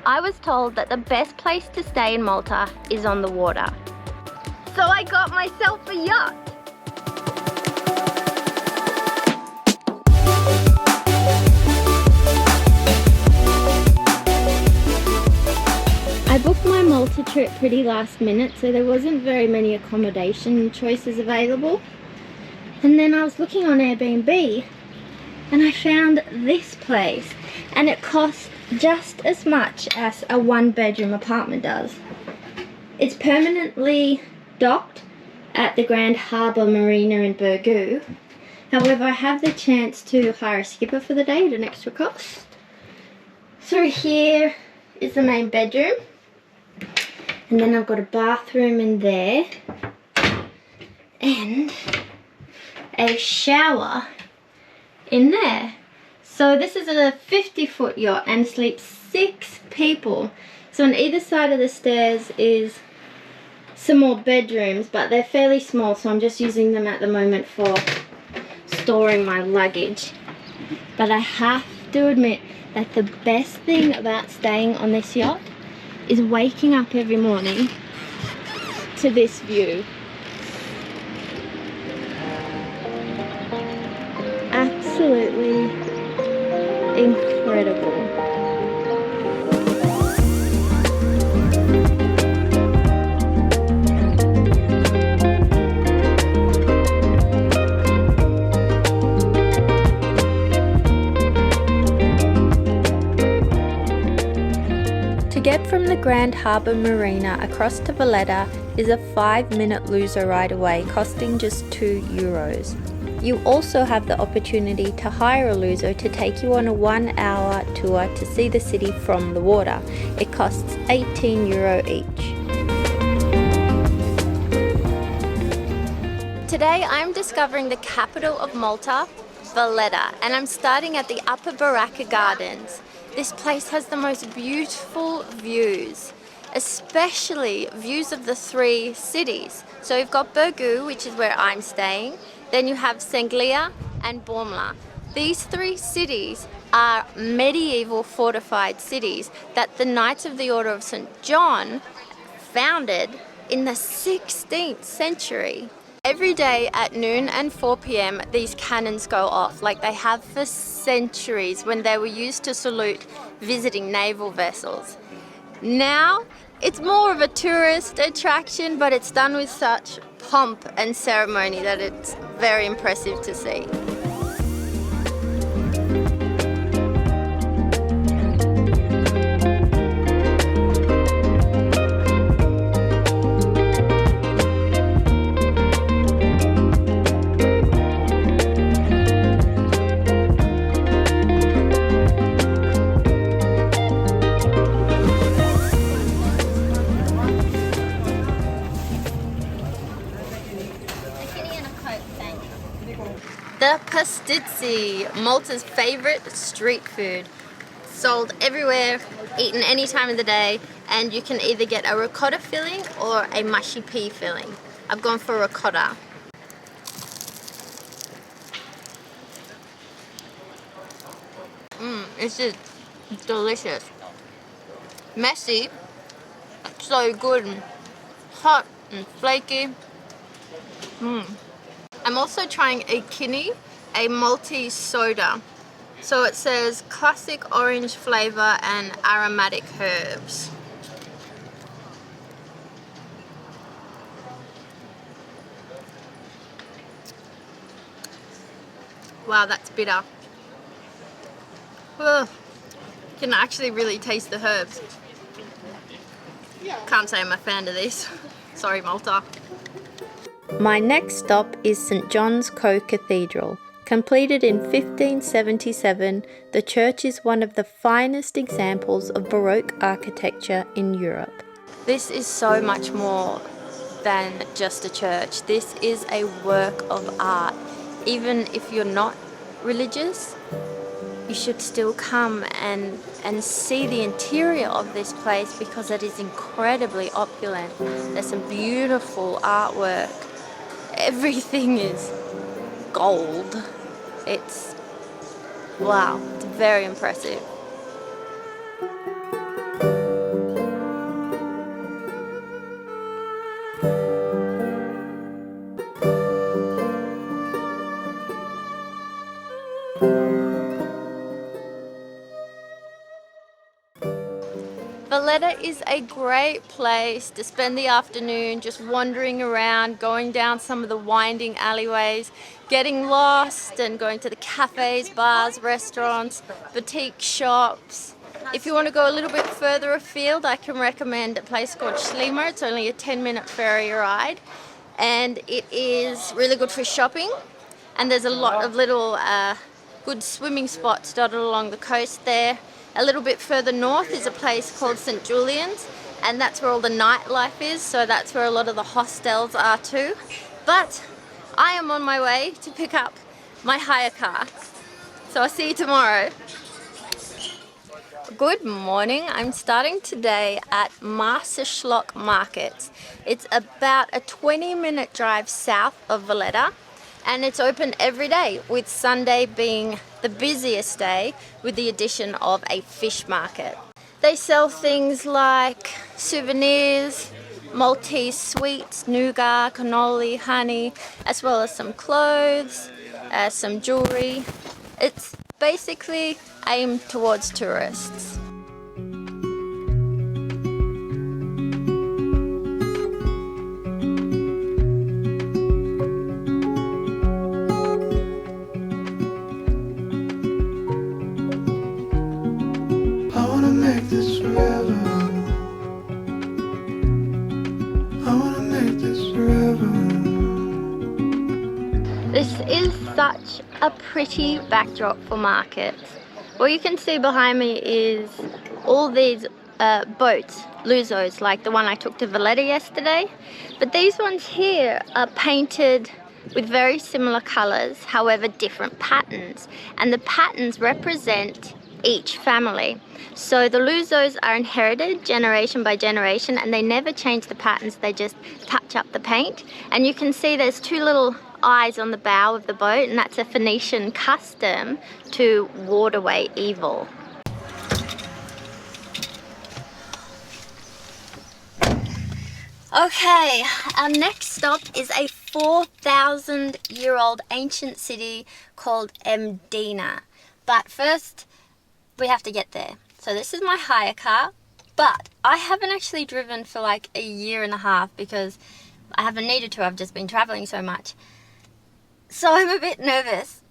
I was told that the best place to stay in Malta is on the water. So I got myself a yacht. I booked my Malta trip pretty last minute, so there wasn't very many accommodation choices available. And then I was looking on Airbnb and I found this place, and it costs just as much as a one-bedroom apartment does. It's permanently docked at the Grand Harbour Marina in Burgoo. However, I have the chance to hire a skipper for the day at an extra cost. Through here is the main bedroom, and then I've got a bathroom in there and a shower in there. So this is a 50-foot yacht and sleeps 6 people. So on either side of the stairs is some more bedrooms, but they're fairly small, so I'm just using them at the moment for storing my luggage. But I have to admit that the best thing about staying on this yacht is waking up every morning to this view. Absolutely incredible. To get from the Grand Harbour Marina across to Valletta is a 5-minute loser ride away, costing just €2. You also have the opportunity to hire a loser to take you on a 1-hour tour to see the city from the water. It costs €18 each. Today I'm discovering the capital of Malta, Valletta, and I'm starting at the Upper Baraka Gardens. This place has the most beautiful views, especially views of the 3 cities. So you've got Burgoo, which is where I'm staying, then you have Senglia and Bormla. These 3 cities are medieval fortified cities that the Knights of the Order of St. John founded in the 16th century. Every day at noon and 4 p.m. these cannons go off, like they have for centuries, when they were used to salute visiting naval vessels. Now it's more of a tourist attraction, but it's done with such pomp and ceremony that it's very impressive to see. The pastizzi, Malta's favorite street food. Sold everywhere, eaten any time of the day, and you can either get a ricotta filling or a mushy pea filling. I've gone for ricotta. It's just delicious. Messy, so good, and hot and flaky. I'm also trying a Kinney, a malty soda. So it says classic orange flavor and aromatic herbs. Wow, that's bitter. Ugh. You can actually really taste the herbs. Can't say I'm a fan of this. Sorry, Malta. My next stop is St. John's Co Cathedral. Completed in 1577, the church is one of the finest examples of Baroque architecture in Europe. This is so much more than just a church. This is a work of art. Even if you're not religious, you should still come and see the interior of this place because it is incredibly opulent. There's some beautiful artwork. Everything is gold. It's wow, it's very impressive. Valletta is a great place to spend the afternoon just wandering around, going down some of the winding alleyways, getting lost and going to the cafes, bars, restaurants, boutique shops. If you want to go a little bit further afield, I can recommend a place called Schliemer. It's only a 10-minute ferry ride and it is really good for shopping, and there's a lot of little good swimming spots dotted along the coast there. A little bit further north is a place called St. Julian's, and that's where all the nightlife is, so that's where a lot of the hostels are too. But I am on my way to pick up my hire car, so I'll see you tomorrow. Good morning. I'm starting today at Masterschlock Markets. It's about a 20-minute drive south of Valletta, and it's open every day, with Sunday being the busiest day, with the addition of a fish market. They sell things like souvenirs, Maltese sweets, nougat, cannoli, honey, as well as some clothes, some jewelry. It's basically aimed towards tourists. This is such a pretty backdrop for markets. What you can see behind me is all these boats, luzos, like the one I took to Valletta yesterday. But these ones here are painted with very similar colors, however different patterns. And the patterns represent each family. So the luzos are inherited generation by generation, and they never change the patterns, they just touch up the paint. And you can see there's two little eyes on the bow of the boat, and that's a Phoenician custom to ward away evil. Okay, our next stop is a 4,000-year-old ancient city called Mdina. But first, we have to get there. So this is my hire car, but I haven't actually driven for like a year and a half because I haven't needed to. I've just been traveling so much. So I'm a bit nervous.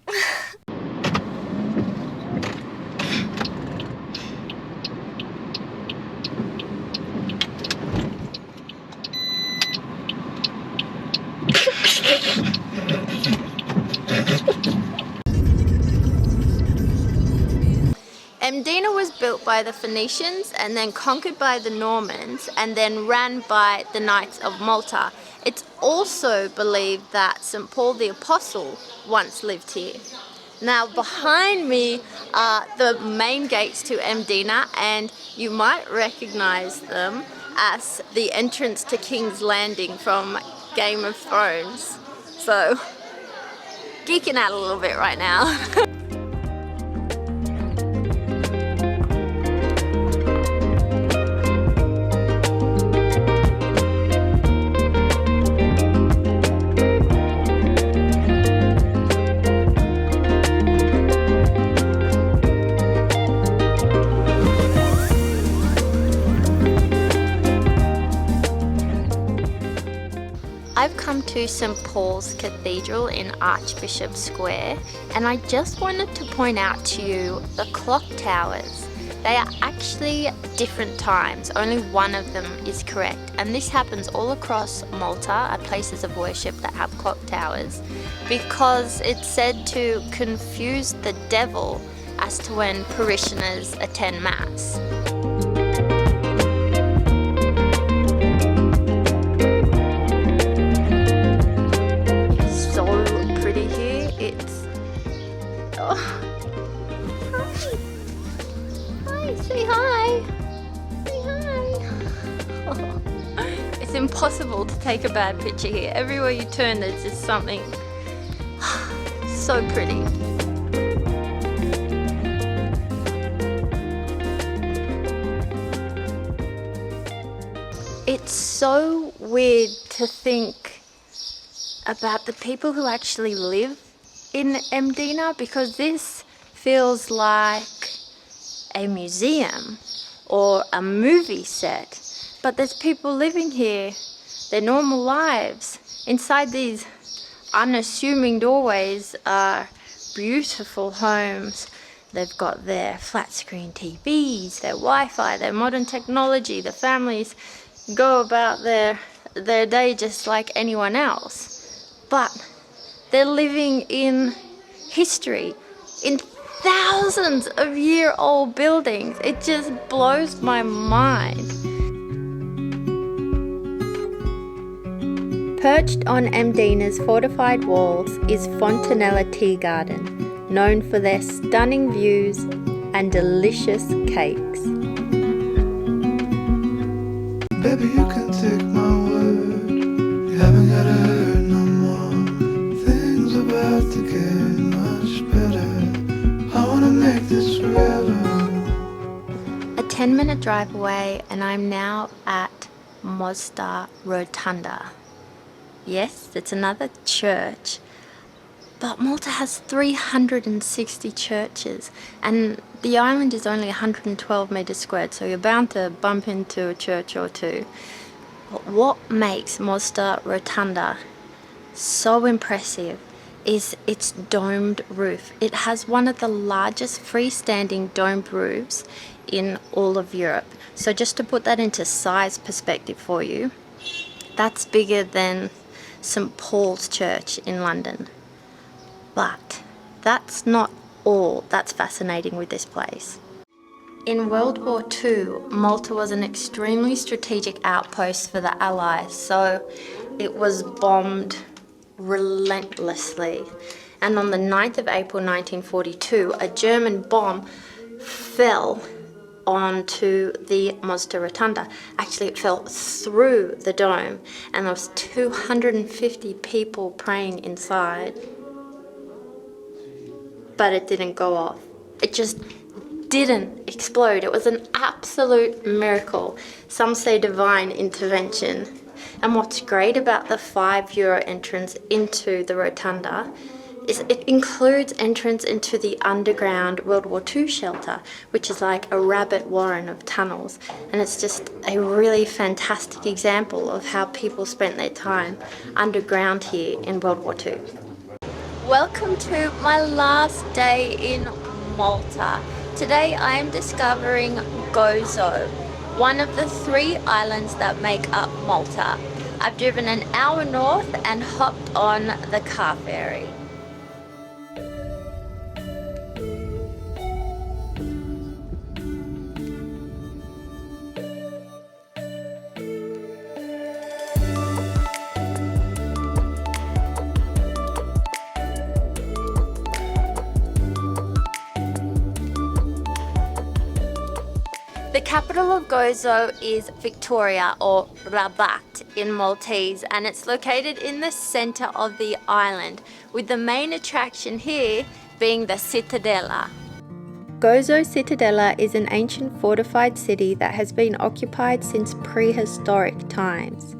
Mdina was built by the Phoenicians and then conquered by the Normans and then ran by the Knights of Malta. It's also believed that St. Paul the Apostle once lived here. Now behind me are the main gates to Mdina, and you might recognize them as the entrance to King's Landing from Game of Thrones. So, geeking out a little bit right now. I've come to St. Paul's Cathedral in Archbishop Square, and I just wanted to point out to you the clock towers. They are actually different times, only one of them is correct, and this happens all across Malta at places of worship that have clock towers, because it's said to confuse the devil as to when parishioners attend Mass. It's impossible to take a bad picture here. Everywhere you turn there's just something so pretty. It's so weird to think about the people who actually live in Mdina, because this feels like a museum. or a movie set. But there's people living here, their normal lives. Inside these unassuming doorways are beautiful homes. They've got their flat screen TVs, their Wi-Fi, their modern technology. The families go about their day just like anyone else. But they're living in history, in thousands of year-old buildings. It just blows my mind. Perched on Mdina's fortified walls is Fontanella Tea Garden, known for their stunning views and delicious cakes. Baby, you can take my word. You haven't gotta hurt no more. Things about to get much better. I wanna make this forever. A 10-minute drive away and I'm now at Malta Rotunda. Yes, it's another church, but Malta has 360 churches and the island is only 112 meters squared, so you're bound to bump into a church or two. But what makes Malta Rotunda so impressive is its domed roof. It has one of the largest freestanding domed roofs in all of Europe. So just to put that into size perspective for you, that's bigger than St. Paul's Church in London. But that's not all that's fascinating with this place. In World War II, Malta was an extremely strategic outpost for the Allies, so it was bombed relentlessly. And on the 9th of April 1942, a German bomb fell onto the Malta Rotunda. Actually, it fell through the dome, and there was 250 people praying inside. But it didn't go off. It just didn't explode. It was an absolute miracle. Some say divine intervention. And what's great about the €5 entrance into the rotunda is it includes entrance into the underground World War II shelter, which is like a rabbit warren of tunnels. And it's just a really fantastic example of how people spent their time underground here in World War II. Welcome to my last day in Malta. Today I am discovering Gozo, one of the 3 islands that make up Malta. I've driven an hour north and hopped on the car ferry. The capital of Gozo is Victoria, or Rabat in Maltese, and it's located in the center of the island, with the main attraction here being the Cittadella. Gozo Cittadella is an ancient fortified city that has been occupied since prehistoric times.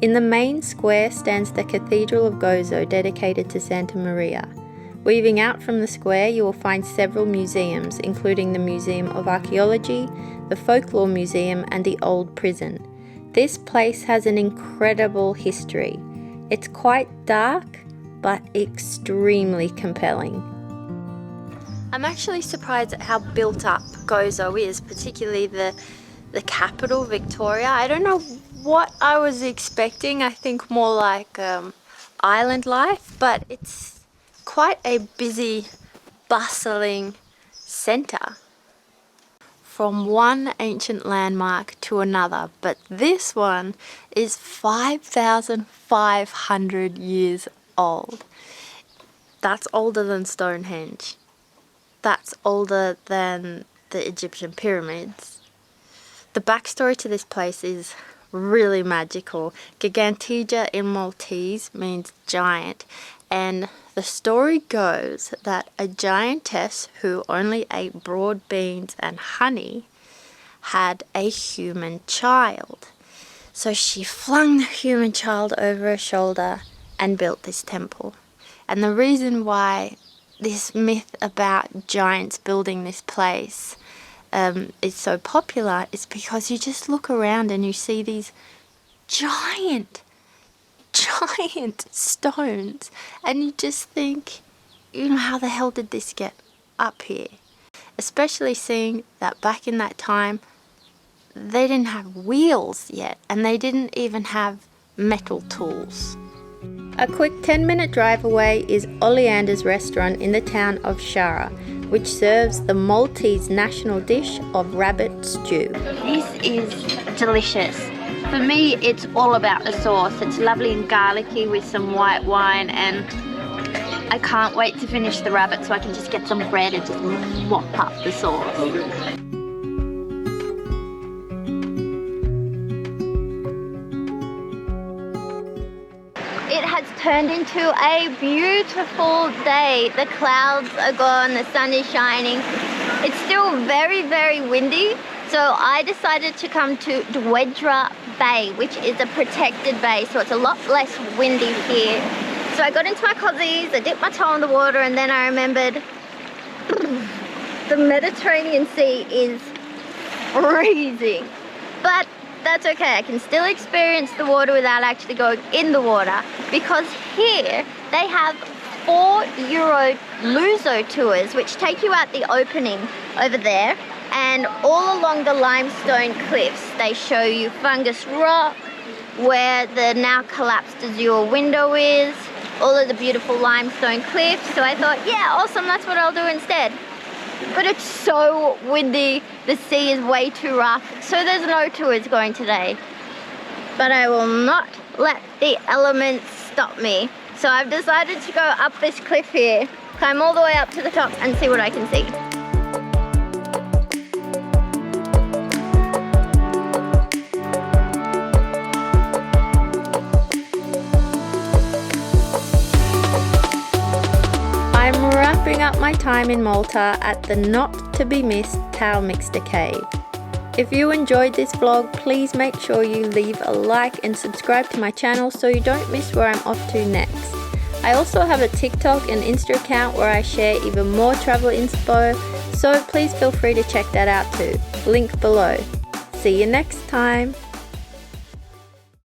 In the main square stands the Cathedral of Gozo, dedicated to Santa Maria. Weaving out from the square, you will find several museums, including the Museum of Archaeology, the Folklore Museum, and the Old Prison. This place has an incredible history. It's quite dark, but extremely compelling. I'm actually surprised at how built up Gozo is, particularly the capital, Victoria. I don't know what I was expecting. I think more like island life, but it's quite a busy, bustling center. From one ancient landmark to another, but this one is 5,500 years old. That's older than Stonehenge. That's older than the Egyptian pyramids. The backstory to this place is really magical. Giganteja in Maltese means giant, and the story goes that a giantess who only ate broad beans and honey had a human child. So she flung the human child over her shoulder and built this temple. And the reason why this myth about giants building this place is so popular is because you just look around and you see these giant stones, and you just think, you know, how the hell did this get up here? Especially seeing that back in that time, they didn't have wheels yet, and they didn't even have metal tools. A quick 10-minute drive away is Oleander's restaurant in the town of Shara, which serves the Maltese national dish of rabbit stew. This is delicious. For me, it's all about the sauce. It's lovely and garlicky with some white wine, and I can't wait to finish the rabbit so I can just get some bread and just mop up the sauce. It has turned into a beautiful day. The clouds are gone, the sun is shining. It's still very, very windy, so I decided to come to Dwedra Bay, which is a protected bay, so it's a lot less windy here. So I got into my cozies, I dipped my toe in the water, and then I remembered the Mediterranean Sea is freezing. But that's okay, I can still experience the water without actually going in the water, because here they have €4 Luso tours which take you out the opening over there, and all along the limestone cliffs they show you Fungus Rock, where the now collapsed Azure window is, all of the beautiful limestone cliffs. So I thought, yeah, awesome, that's what I'll do instead. But it's so windy, the sea is way too rough, so there's no tours going today. But I will not let the elements stop me. So I've decided to go up this cliff here, climb all the way up to the top and see what I can see. I'm wrapping up my time in Malta at the not-to-be-missed Talmixter Cave. If you enjoyed this vlog, please make sure you leave a like and subscribe to my channel so you don't miss where I'm off to next. I also have a TikTok and Insta account where I share even more travel inspo, so please feel free to check that out too. Link below. See you next time.